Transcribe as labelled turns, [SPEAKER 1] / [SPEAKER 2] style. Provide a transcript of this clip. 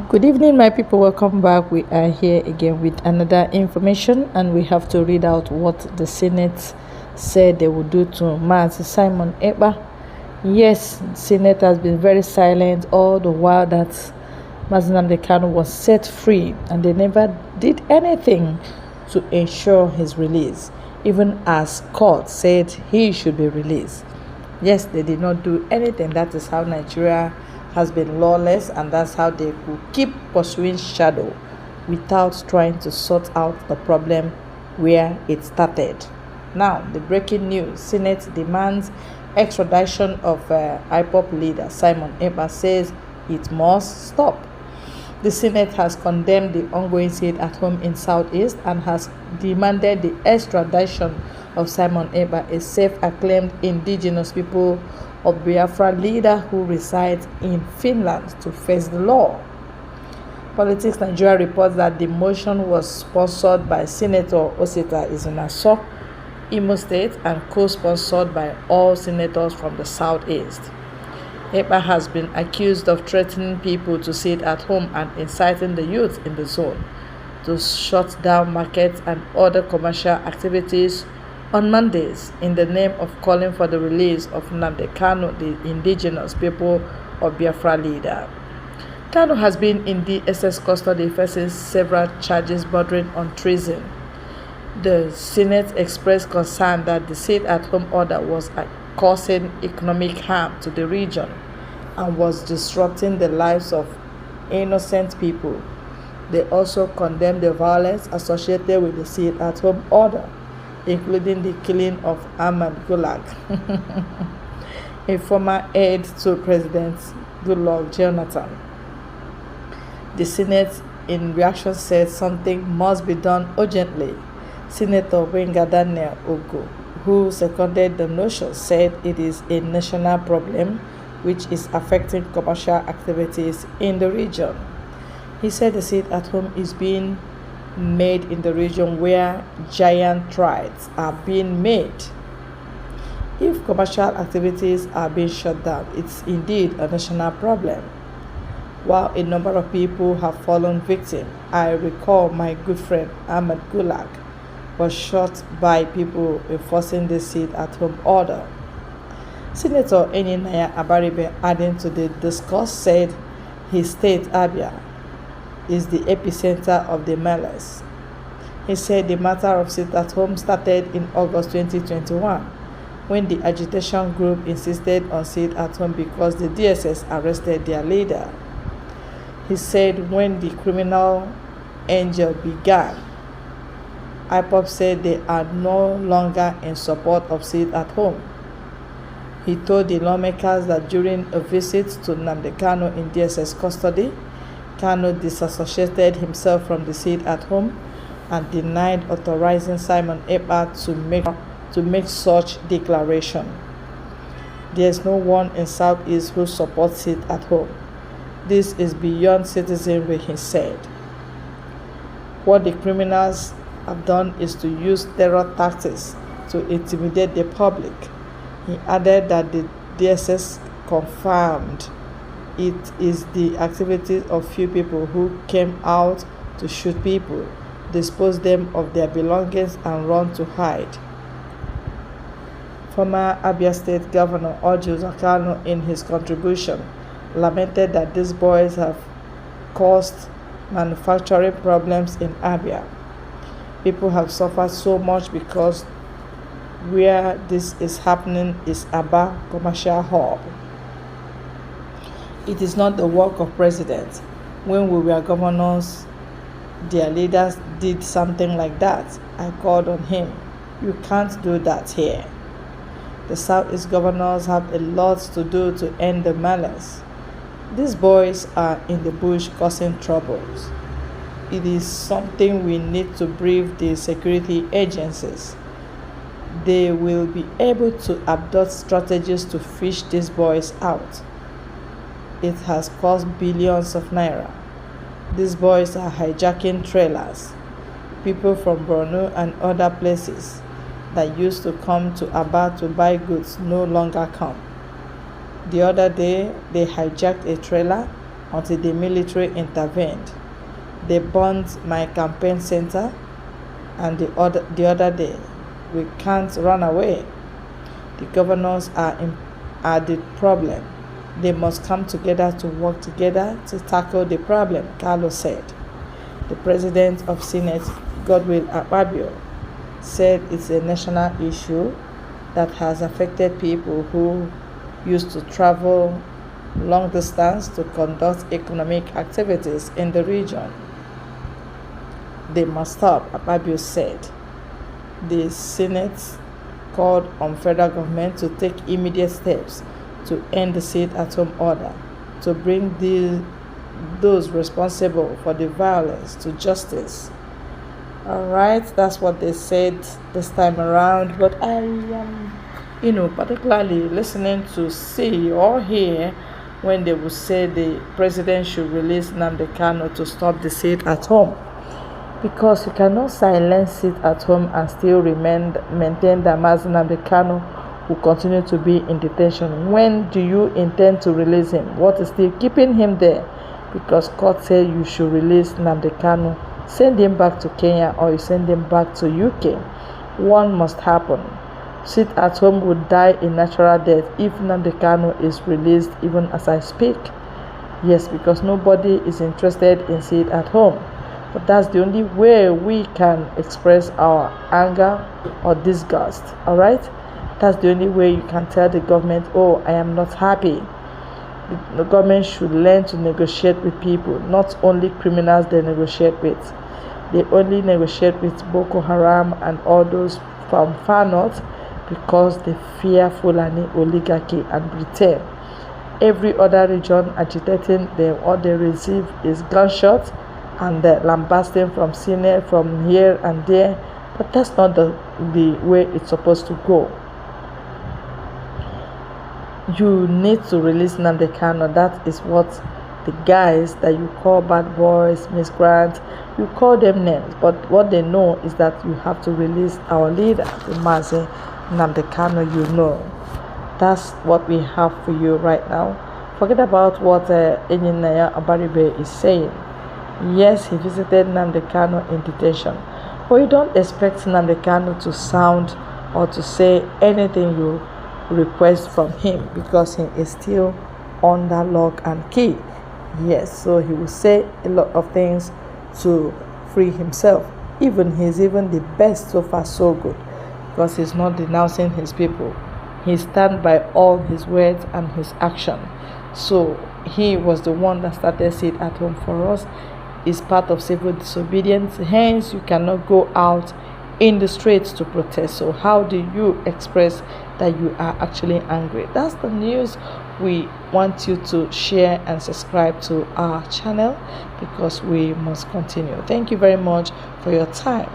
[SPEAKER 1] Good evening, my people. Welcome back. We are here again with another information, and we have to read out what the Senate said they would do to Mazi Simon Ekpa. Yes, the Senate has been very silent all the while that Mazi Nnamdi Kanu was set free, and they never did anything to ensure his release, even as court said he should be released. Yes, they did not do anything. That is how Nigeria has been lawless, and that's how they could keep pursuing shadow without trying to sort out the problem where it started. Now, the breaking news: Senate demands extradition of IPOP leader Simon Ekpa, says it must stop. The Senate has condemned the ongoing sit-at-home in Southeast and has demanded the extradition of Simon Ekpa, a self-acclaimed indigenous people of Biafra leader who resides in Finland, to face the law. Politics Nigeria reports that the motion was sponsored by Senator Osita Izunaso, Imo State, and co-sponsored by all senators from the Southeast. Ekpa has been accused of threatening people to sit at home and inciting the youth in the zone to shut down markets and other commercial activities on Mondays in the name of calling for the release of Nnamdi Kanu, the indigenous people of Biafra leader. Kanu has been in DSS custody facing several charges bordering on treason. The Senate expressed concern that the sit-at-home order was causing economic harm to the region and was disrupting the lives of innocent people. They also condemned the violence associated with the sit-at-home order, including the killing of Ahmad Gulag, a former aide to President Goodluck Jonathan. The Senate, in reaction, said something must be done urgently. Senator Wenga Daniel Ogo, who seconded the notion, said it is a national problem which is affecting commercial activities in the region. He said the sit-at-home is being made in the region where giant strides are being made. If commercial activities are being shut down, it's indeed a national problem. While a number of people have fallen victim, I recall my good friend Ahmad Gulag was shot by people enforcing the sit-at-home order. Senator Enyinaya Abaribe, adding to the discourse, said his state, Abia, is the epicenter of the malice. He said the matter of sit-at-home started in August 2021 when the agitation group insisted on sit-at-home because the DSS arrested their leader. He said when the criminal angel began, IPOP said they are no longer in support of sit-at-home. He told the lawmakers that during a visit to Nnamdi Kanu in DSS custody, Kanu disassociated himself from the sit-at-home and denied authorizing Simon Ekpa to make such declaration. There is no one in Southeast who supports sit-at-home. This is beyond citizenry, he said. What the criminals have done is to use terror tactics to intimidate the public. He added that the DSS confirmed it is the activities of few people who came out to shoot people, dispose them of their belongings, and run to hide. Former Abia State Governor Orji Zakano, in his contribution, lamented that these boys have caused manufacturing problems in Abia. People have suffered so much because where this is happening is Aba commercial hub. It is not the work of presidents. When we were governors, their leaders did something like that. I called on him. You can't do that here. The Southeast governors have a lot to do to end the malice. These boys are in the bush causing troubles. It is something we need to brief the security agencies. They will be able to adopt strategies to fish these boys out. It has cost billions of naira. These boys are hijacking trailers. People from Borno and other places that used to come to Aba to buy goods no longer come. The other day, they hijacked a trailer until the military intervened. They burned my campaign center, and the other day, we can't run away. The governors are the problem. They must come together to work together to tackle the problem, Carlos said. The president of Senate, Godwin Akpabio, said it's a national issue that has affected people who used to travel long distance to conduct economic activities in the region. They must stop, Akpabio said. The Senate called on federal government to take immediate steps to end the sit-at-home order, to bring those responsible for the violence to justice. All right, that's what they said this time around. But I am, particularly listening to see or hear when they would say the president should release Nnamdi Kanu to stop the sit-at-home. Because you cannot silence it at home and still maintain that Mazi Nnamdi Kanu will continue to be in detention. When do you intend to release him? What is still keeping him there? Because court said you should release Nnamdi Kanu, send him back to Kenya, or you send him back to UK. One must happen. Sit at home would die a natural death if Nnamdi Kanu is released even as I speak. Yes, because nobody is interested in sit at home. But that's the only way we can express our anger or disgust. All right? That's the only way you can tell the government, oh, I am not happy. The government should learn to negotiate with people, not only criminals they negotiate with. They only negotiate with Boko Haram and all those from far north because they fear Fulani oligarchy and Britain. Every other region agitating them, all they receive is gunshots and lambasting from Senate, from here and there. But that's not the way it's supposed to go. You need to release Nnamdi Kanu. That is what the guys that you call bad boys, miscreants, you call them names. But what they know is that you have to release our leader, the Mazi Nnamdi Kanu. That's what we have for you right now. Forget about what Enyinnaya Abaribe is saying. Yes, he visited Nnamdi Kanu in detention. But you don't expect Nnamdi Kanu to sound or to say anything you request from him because he is still under lock and key. Yes, so he will say a lot of things to free himself. He's even the best so far, so good, because he's not denouncing his people. He stands by all his words and his action. So he was the one that started sit at home for us. Is part of civil disobedience. Hence, you cannot go out in the streets to protest. So how do you express that you are actually angry? That's the news we want you to share and subscribe to our channel because we must continue. Thank you very much for your time.